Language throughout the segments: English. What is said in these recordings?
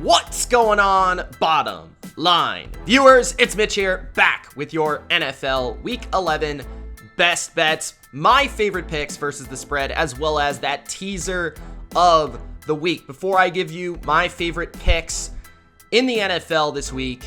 What's going on, bottom line viewers? It's Mitch here, back with your NFL Week 11 best bets, my favorite picks versus the spread, as well as that teaser of the week. Before I give you my favorite picks in the NFL this week,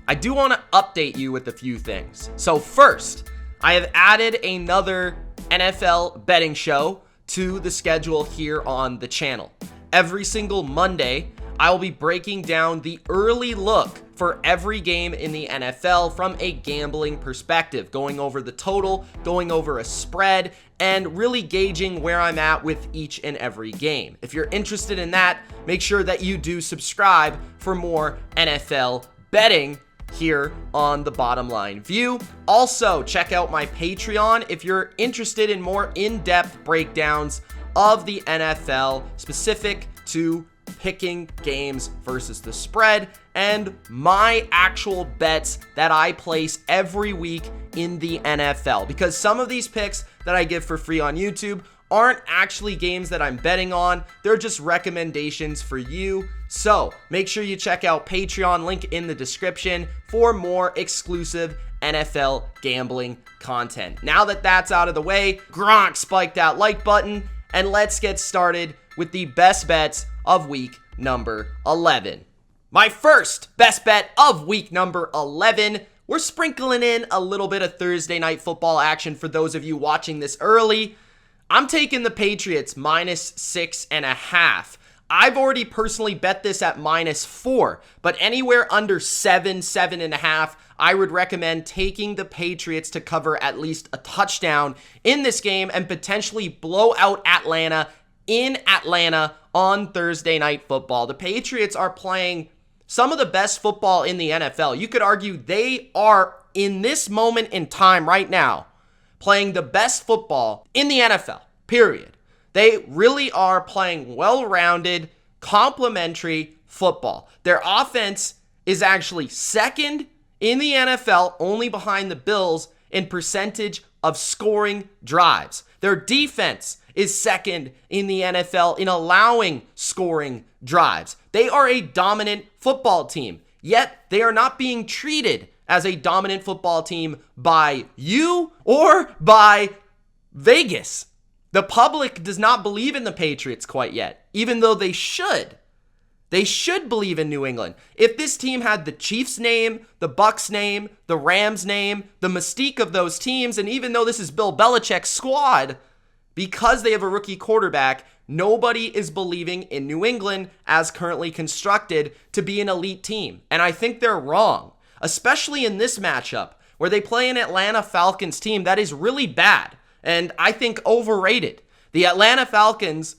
I do want to update you with a few things. So first, I have added another NFL betting show to the schedule here on the channel. Every single Monday, I will be breaking down the early look for every game in the NFL from a gambling perspective, going over the total, going over a spread, and really gauging where I'm at with each and every game. If you're interested in that, make sure that you do subscribe for more NFL betting here on the Bottom Line View. Also, check out my Patreon if you're interested in more in-depth breakdowns of the NFL specific to picking games versus the spread and my actual bets that I place every week in the NFL, because some of these picks that I give for free on YouTube aren't actually games that I'm betting on. They're just recommendations for you. So make sure you check out Patreon, link in the description, for more exclusive NFL gambling content. Now that that's out of the way, Gronk spiked that like button, and let's get started with the best bets of week number 11. My first best bet of week number 11, we're sprinkling in a little bit of Thursday night football action for those of you watching this early. I'm taking the Patriots minus 6.5. I've already personally bet this at -4, but anywhere under 7.5, I would recommend taking the Patriots to cover at least a touchdown in this game and potentially blow out Atlanta in Atlanta on Thursday night football. The Patriots are playing some of the best football in the NFL. You could argue they are, in this moment in time right now, playing the best football in the NFL, period. They really are playing well-rounded, complementary football. Their offense is actually second in the NFL, only behind the Bills in percentage of scoring drives. Their defense is second in the NFL in allowing scoring drives. They are a dominant football team, yet they are not being treated as a dominant football team by you or by Vegas. The public does not believe in the Patriots quite yet, even though they should. They should believe in New England. If this team had the Chiefs name, the Bucks name, the Rams name, the mystique of those teams, and even though this is Bill Belichick's squad, because they have a rookie quarterback, nobody is believing in New England as currently constructed to be an elite team. And I think they're wrong, especially in this matchup where they play an Atlanta Falcons team that is really bad and I think overrated. The Atlanta Falcons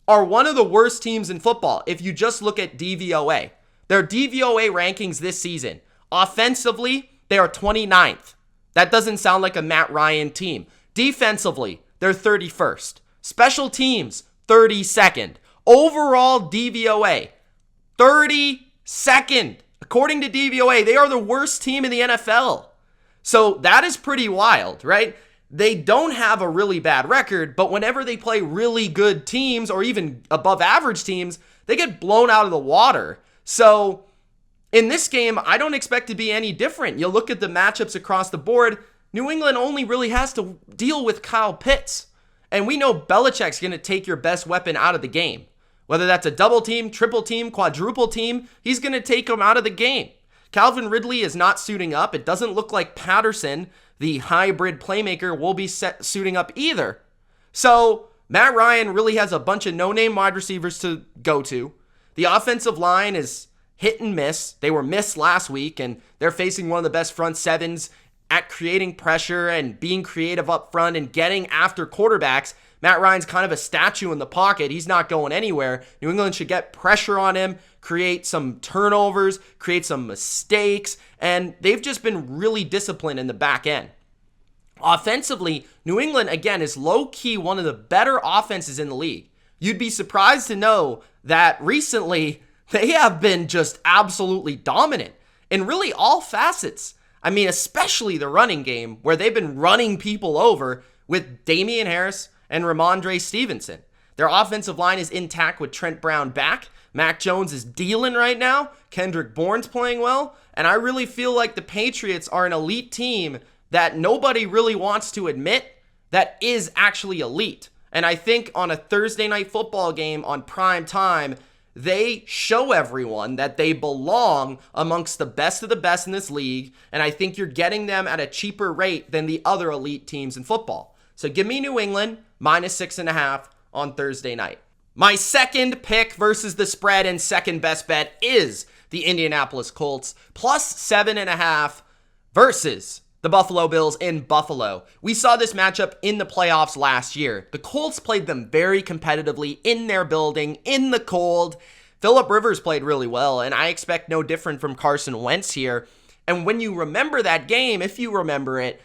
are one of the worst teams in football if you just look at DVOA. Their DVOA rankings this season, offensively, they are 29th. That doesn't sound like a Matt Ryan team. Defensively, they're 31st. Special teams, 32nd. Overall DVOA, 32nd. According to DVOA, they are the worst team in the NFL. So that is pretty wild, right? They don't have a really bad record, but whenever they play really good teams or even above average teams, they get blown out of the water. So in this game, I don't expect to be any different. You look at the matchups across the board, New England only really has to deal with Kyle Pitts. And we know Belichick's going to take your best weapon out of the game. Whether that's a double team, triple team, quadruple team, he's going to take them out of the game. Calvin Ridley is not suiting up. It doesn't look like Patterson, the hybrid playmaker, will be suiting up either. So Matt Ryan really has a bunch of no-name wide receivers to go to. The offensive line is hit and miss. They were missed last week, and they're facing one of the best front sevens at creating pressure and being creative up front and getting after quarterbacks. Matt Ryan's kind of a statue in the pocket. He's not going anywhere. New England should get pressure on him, create some turnovers, create some mistakes, and they've just been really disciplined in the back end. Offensively, New England, again, is low-key one of the better offenses in the league. You'd be surprised to know that recently they have been just absolutely dominant in really all facets. I mean, especially the running game, where they've been running people over with Damian Harris and Ramondre Stevenson. Their offensive line is intact with Trent Brown back, Mac Jones is dealing right now. Kendrick Bourne's playing well. And I really feel like the Patriots are an elite team that nobody really wants to admit that is actually elite. And I think on a Thursday night football game on prime time, they show everyone that they belong amongst the best of the best in this league, and I think you're getting them at a cheaper rate than the other elite teams in football. So give me New England -6.5 on Thursday night. My second pick versus the spread and second best bet is the Indianapolis Colts +7.5 versus the Buffalo Bills in Buffalo. We saw this matchup in the playoffs last year. The Colts played them very competitively in their building, in the cold. Phillip Rivers played really well, and I expect no different from Carson Wentz here. And when you remember that game, if you remember it,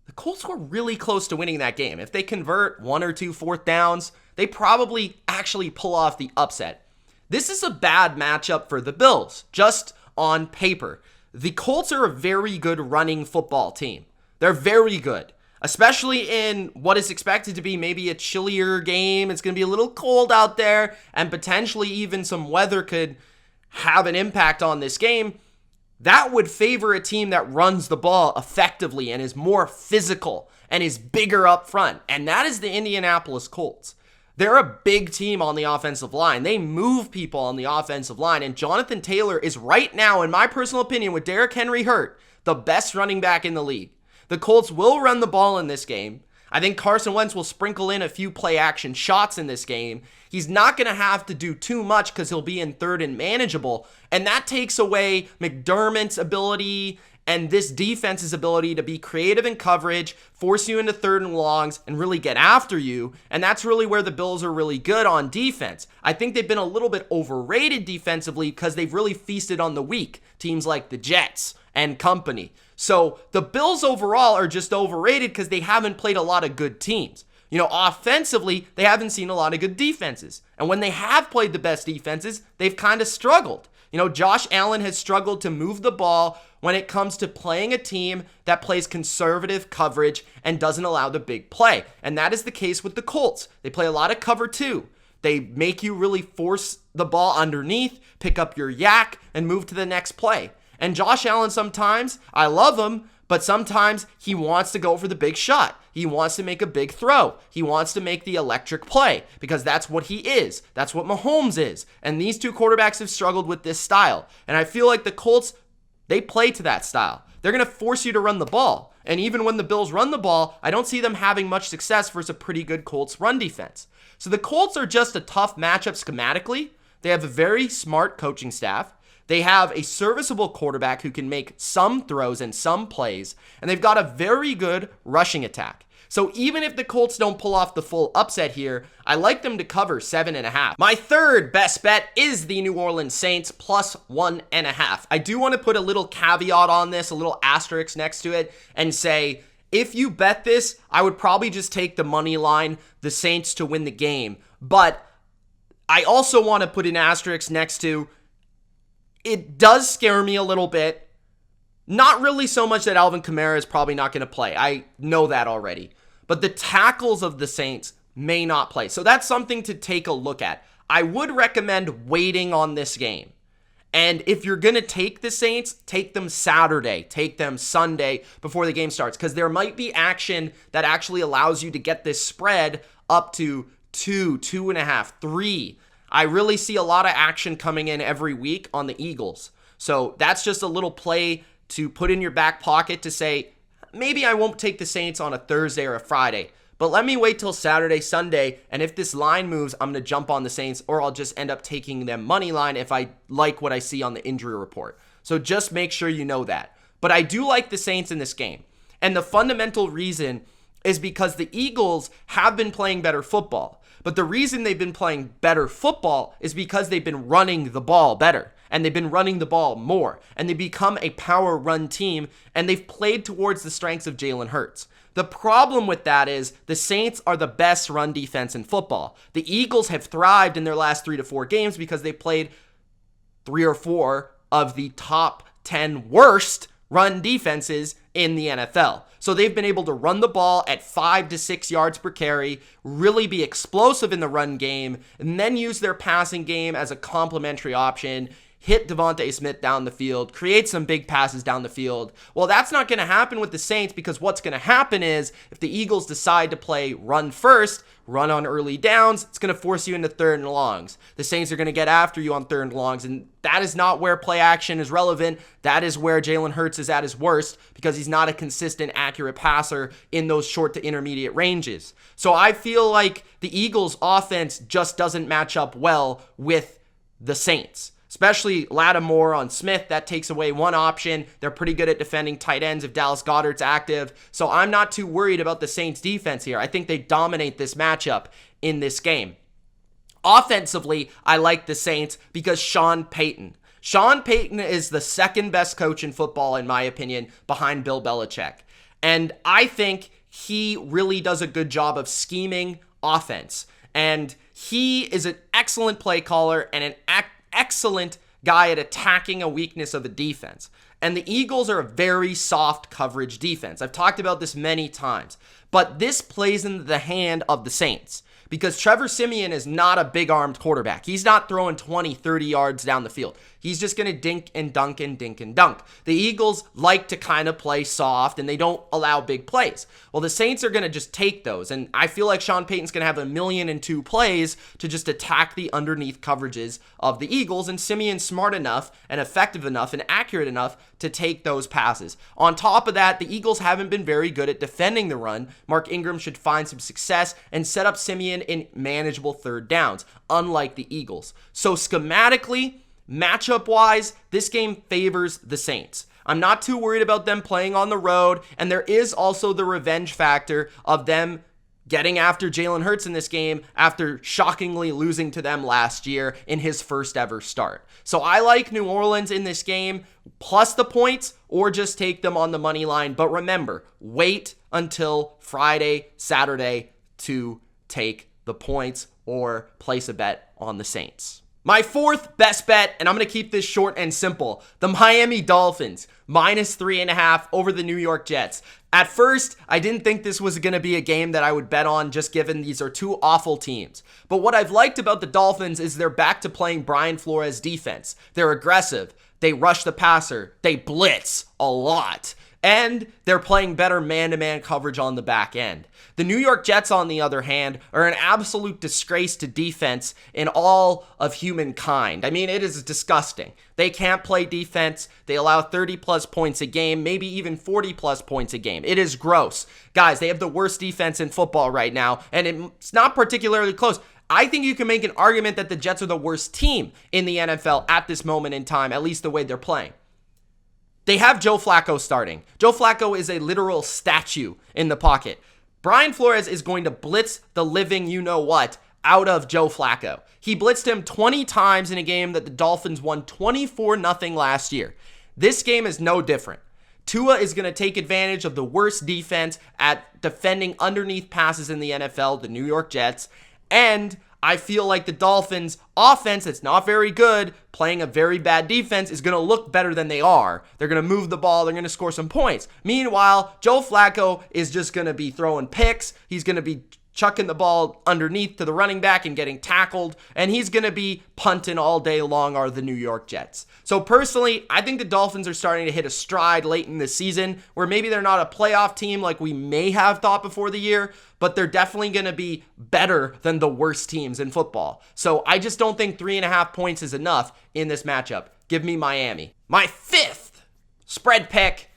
the Colts were really close to winning that game. If they convert 1 or 2 fourth downs, they probably actually pull off the upset. This is a bad matchup for the Bills, just on paper. The Colts are a very good running football team. They're very good, especially in what is expected to be maybe a chillier game. It's going to be a little cold out there, and potentially even some weather could have an impact on this game. That would favor a team that runs the ball effectively and is more physical and is bigger up front, and that is the Indianapolis Colts. They're a big team on the offensive line. They move people on the offensive line, and Jonathan Taylor is right now, in my personal opinion, with Derrick Henry hurt, the best running back in the league. The Colts will run the ball in this game. I think Carson Wentz will sprinkle in a few play-action shots in this game. He's not going to have to do too much because he'll be in third and manageable, and that takes away McDermott's ability and this defense's ability to be creative in coverage, force you into third and longs, and really get after you. And that's really where the Bills are really good on defense. I think they've been a little bit overrated defensively because they've really feasted on the weak teams like the Jets and company. So the Bills overall are just overrated because they haven't played a lot of good teams. You know, offensively, they haven't seen a lot of good defenses. And when they have played the best defenses, they've kind of struggled. You know, Josh Allen has struggled to move the ball when it comes to playing a team that plays conservative coverage and doesn't allow the big play. And that is the case with the Colts. They play a lot of cover two. They make you really force the ball underneath, pick up your yak, and move to the next play. And Josh Allen sometimes, I love him, but sometimes he wants to go for the big shot. He wants to make a big throw. He wants to make the electric play because that's what he is. That's what Mahomes is. And these two quarterbacks have struggled with this style. And I feel like the Colts, they play to that style. They're going to force you to run the ball. And even when the Bills run the ball, I don't see them having much success versus a pretty good Colts run defense. So the Colts are just a tough matchup schematically. They have a very smart coaching staff. They have a serviceable quarterback who can make some throws and some plays, and they've got a very good rushing attack. So even if the Colts don't pull off the full upset here, I like them to cover 7.5. My third best bet is the New Orleans Saints +1.5. I do want to put a little caveat on this, a little asterisk next to it, and say, if you bet this, I would probably just take the money line, the Saints to win the game. But I also want to put an asterisk next to, it does scare me a little bit. Not really so much that Alvin Kamara is probably not going to play. I know that already. But the tackles of the Saints may not play. So that's something to take a look at. I would recommend waiting on this game. And if you're going to take the Saints, take them Saturday, take them Sunday before the game starts. Because there might be action that actually allows you to get this spread up to 2, 2.5, 3. I really see a lot of action coming in every week on the Eagles. So that's just a little play to put in your back pocket to say, maybe I won't take the Saints on a Thursday or a Friday, but let me wait till Saturday, Sunday, and if this line moves, I'm going to jump on the Saints, or I'll just end up taking them money line if I like what I see on the injury report. So just make sure you know that. But I do like the Saints in this game. And the fundamental reason is because the Eagles have been playing better football. But the reason they've been playing better football is because they've been running the ball better. And they've been running the ball more. And they become a power run team. And they've played towards the strengths of Jalen Hurts. The problem with that is the Saints are the best run defense in football. The Eagles have thrived in their last 3 to 4 games because they played 3 or 4 of the top 10 worst run defenses in the NFL. So they've been able to run the ball at 5 to 6 yards per carry, really be explosive in the run game, and then use their passing game as a complementary option, hit Devontae Smith down the field, create some big passes down the field. Well, that's not going to happen with the Saints, because what's going to happen is if the Eagles decide to play run first, run on early downs, it's going to force you into third and longs. The Saints are going to get after you on third and longs, and that is not where play action is relevant. That is where Jalen Hurts is at his worst, because he's not a consistent, accurate passer in those short to intermediate ranges. So I feel like the Eagles' offense just doesn't match up well with the Saints. Especially Lattimore on Smith, that takes away one option. They're pretty good at defending tight ends if Dallas Goedert's active. So I'm not too worried about the Saints defense here. I think they dominate this matchup in this game. Offensively, I like the Saints because Sean Payton. Sean Payton is the second best coach in football, in my opinion, behind Bill Belichick. And I think he really does a good job of scheming offense. And he is an excellent play caller and an excellent guy at attacking a weakness of the defense. And the Eagles are a very soft coverage defense. I've talked about this many times, but this plays into the hand of the Saints because Trevor Siemian is not a big-armed quarterback. He's not throwing 20, 30 yards down the field. He's just going to dink and dunk and dink and dunk. The Eagles like to kind of play soft, and they don't allow big plays. Well, the Saints are going to just take those, and I feel like Sean Payton's going to have 1,000,002 plays to just attack the underneath coverages of the Eagles, and Siemian's smart enough and effective enough and accurate enough to take those passes. On top of that, the Eagles haven't been very good at defending the run. Mark Ingram should find some success and set up Siemian in manageable third downs, unlike the Eagles. So schematically, matchup-wise, this game favors the Saints. I'm not too worried about them playing on the road, and there is also the revenge factor of them getting after Jalen Hurts in this game after shockingly losing to them last year in his first ever start. So I like New Orleans in this game, plus the points, or just take them on the money line. But remember, wait until Friday, Saturday to take the points or place a bet on the Saints. My fourth best bet, and I'm going to keep this short and simple, the Miami Dolphins, -3.5 over the New York Jets. At first, I didn't think this was going to be a game that I would bet on, just given these are two awful teams. But what I've liked about the Dolphins is they're back to playing Brian Flores defense. They're aggressive. They rush the passer. They blitz a lot. And they're playing better man-to-man coverage on the back end. The New York Jets, on the other hand, are an absolute disgrace to defense in all of humankind. I mean, it is disgusting. They can't play defense. They allow 30-plus points a game, maybe even 40-plus points a game. It is gross. Guys, they have the worst defense in football right now, and it's not particularly close. I think you can make an argument that the Jets are the worst team in the NFL at this moment in time, at least the way they're playing. They have Joe Flacco starting. Joe Flacco is a literal statue in the pocket. Brian Flores is going to blitz the living you-know-what out of Joe Flacco. He blitzed him 20 times in a game that the Dolphins won 24-0 last year. This game is no different. Tua is going to take advantage of the worst defense at defending underneath passes in the NFL, the New York Jets, and I feel like the Dolphins' offense, that's not very good, playing a very bad defense, is going to look better than they are. They're going to move the ball. They're going to score some points. Meanwhile, Joe Flacco is just going to be throwing picks. He's going to be chucking the ball underneath to the running back and getting tackled, and he's going to be punting all day long are the New York Jets. So personally, I think the Dolphins are starting to hit a stride late in the season where maybe they're not a playoff team like we may have thought before the year, but they're definitely going to be better than the worst teams in football. So I just don't think 3.5 points is enough in this matchup. Give me Miami. My fifth spread pick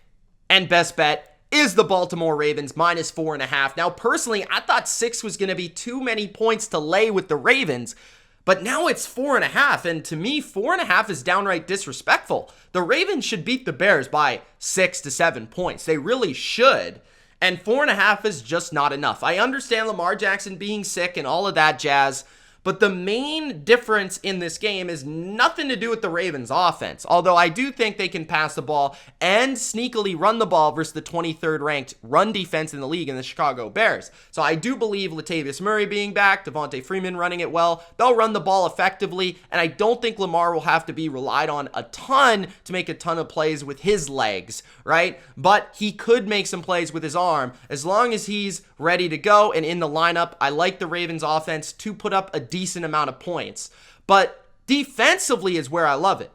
and best bet is the Baltimore Ravens, -4.5. Now, personally, I thought 6 was going to be too many points to lay with the Ravens, but now it's 4.5, and to me, 4.5 is downright disrespectful. The Ravens should beat the Bears by 6 to 7 points. They really should, and 4.5 is just not enough. I understand Lamar Jackson being sick and all of that jazz, But the main difference in this game is nothing to do with the Ravens offense. Although I do think they can pass the ball and sneakily run the ball versus the 23rd ranked run defense in the league in the Chicago Bears. So I do believe Latavius Murray being back, Devontae Freeman running it well, they'll run the ball effectively. And I don't think Lamar will have to be relied on a ton to make a ton of plays with his legs, right? But he could make some plays with his arm as long as he's ready to go and in the lineup. I like the Ravens offense to put up a decent amount of points. But defensively is where I love it.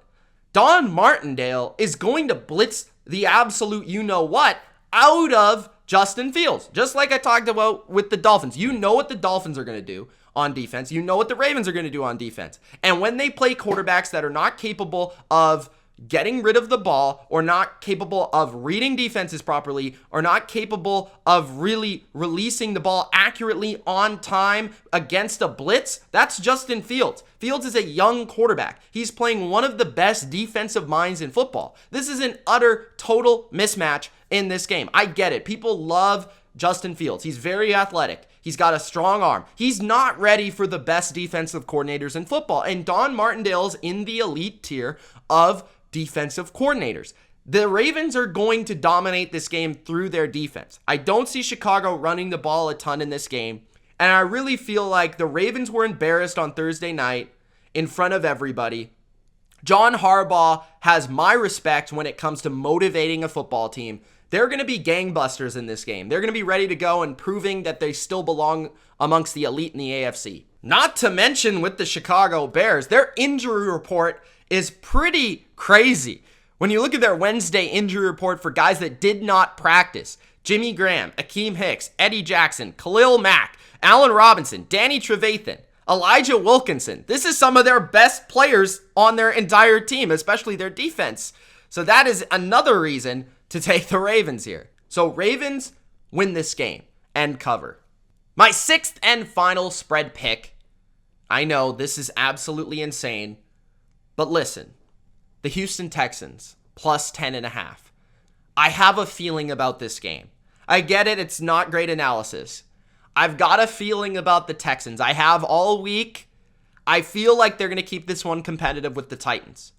Don Martindale is going to blitz the absolute you-know-what out of Justin Fields. Just like I talked about with the Dolphins. You know what the Dolphins are going to do on defense. You know what the Ravens are going to do on defense. And when they play quarterbacks that are not capable of getting rid of the ball or not capable of reading defenses properly or not capable of really releasing the ball accurately on time against a blitz, that's Justin Fields. Fields is a young quarterback. He's playing one of the best defensive minds in football. This is an utter total mismatch in this game. I get it. People love Justin Fields. He's very athletic. He's got a strong arm. He's not ready for the best defensive coordinators in football. And Don Martindale's in the elite tier of defensive coordinators. The Ravens are going to dominate this game through their defense. I don't see Chicago running the ball a ton in this game. And I really feel like the Ravens were embarrassed on Thursday night in front of everybody. John Harbaugh has my respect when it comes to motivating a football team. They're going to be gangbusters in this game. They're going to be ready to go and proving that they still belong amongst the elite in the AFC. Not to mention with the Chicago Bears, their injury report is pretty crazy. When you look at their Wednesday injury report for guys that did not practice, Jimmy Graham, Akeem Hicks, Eddie Jackson, Khalil Mack, Allen Robinson, Danny Trevathan, Elijah Wilkinson. This is some of their best players on their entire team, especially their defense. So that is another reason to take the Ravens here. So Ravens win this game and cover. My sixth and final spread pick. I know this is absolutely insane, but listen, the Houston Texans plus 10.5. I have a feeling about this game. I get it. It's not great analysis. I've got a feeling about the Texans. I have all week. I feel like they're going to keep this one competitive with the Titans.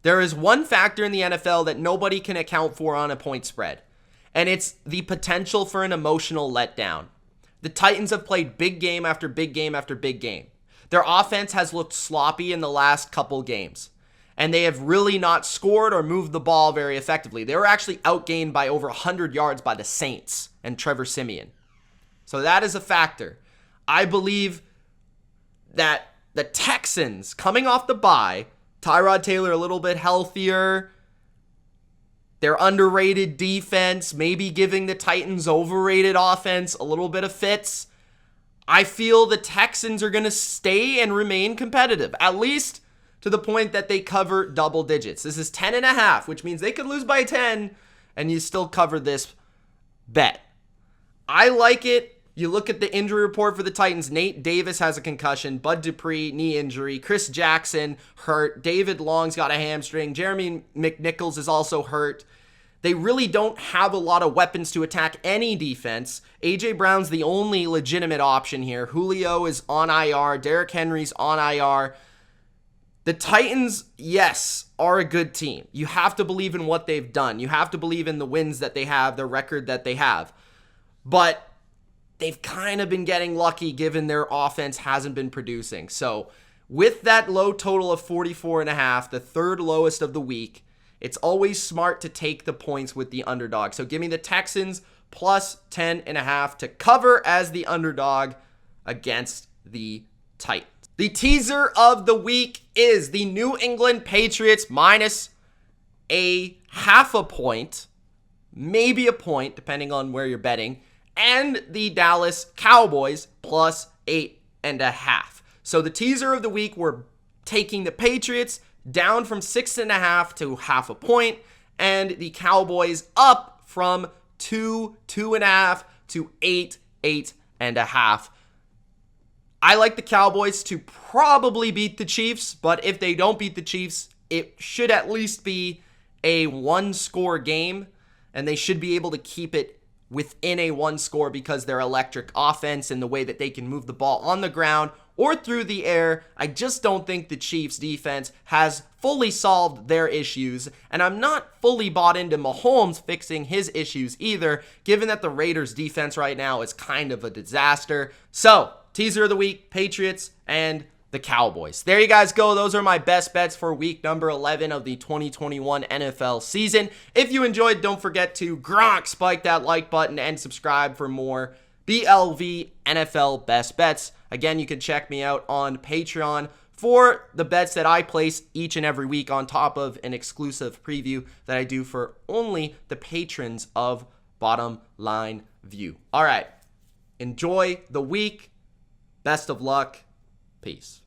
There is one factor in the NFL that nobody can account for on a point spread, and it's the potential for an emotional letdown. The Titans have played big game after big game after big game. Their offense has looked sloppy in the last couple games, and they have really not scored or moved the ball very effectively. They were actually outgained by over 100 yards by the Saints and Trevor Siemian. So that is a factor. I believe that the Texans, coming off the bye, Tyrod Taylor a little bit healthier, their underrated defense, maybe giving the Titans overrated offense a little bit of fits. I feel the Texans are going to stay and remain competitive, at least to the point that they cover double digits. This is 10.5, which means they could lose by 10 and you still cover this bet. I like it. You look at the injury report for the Titans. Nate Davis has a concussion. Bud Dupree, knee injury. Chris Jackson, hurt. David Long's got a hamstring. Jeremy McNichols is also hurt. They really don't have a lot of weapons to attack any defense. A.J. Brown's the only legitimate option here. Julio is on IR. Derrick Henry's on IR. The Titans, yes, are a good team. You have to believe in what they've done. You have to believe in the wins that they have, the record that they have. But they've kind of been getting lucky given their offense hasn't been producing. So with that low total of 44.5, the third lowest of the week, it's always smart to take the points with the underdog. So give me the Texans plus 10.5 to cover as the underdog against the Titans. The teaser of the week is the New England Patriots minus a half a point, maybe a point, depending on where you're betting, and the Dallas Cowboys plus 8.5. So the teaser of the week, we're taking the Patriots down from 6.5 to half a point, and the Cowboys up from 2.5 to 8.5. I like the Cowboys to probably beat the Chiefs, but if they don't beat the Chiefs, it should at least be a one-score game, and they should be able to keep it within a one score because their electric offense and the way that they can move the ball on the ground or through the air. I just don't think the Chiefs defense has fully solved their issues, and I'm not fully bought into Mahomes fixing his issues either, given that the Raiders defense right now is kind of a disaster. So, teaser of the week, Patriots and the Cowboys. There you guys go. Those are my best bets for week number 11 of the 2021 NFL season. If you enjoyed, don't forget to spike that like button and subscribe for more BLV NFL best bets. Again, you can check me out on Patreon for the bets that I place each and every week, on top of an exclusive preview that I do for only the patrons of Bottom Line View. All right. Enjoy the week. Best of luck. Peace.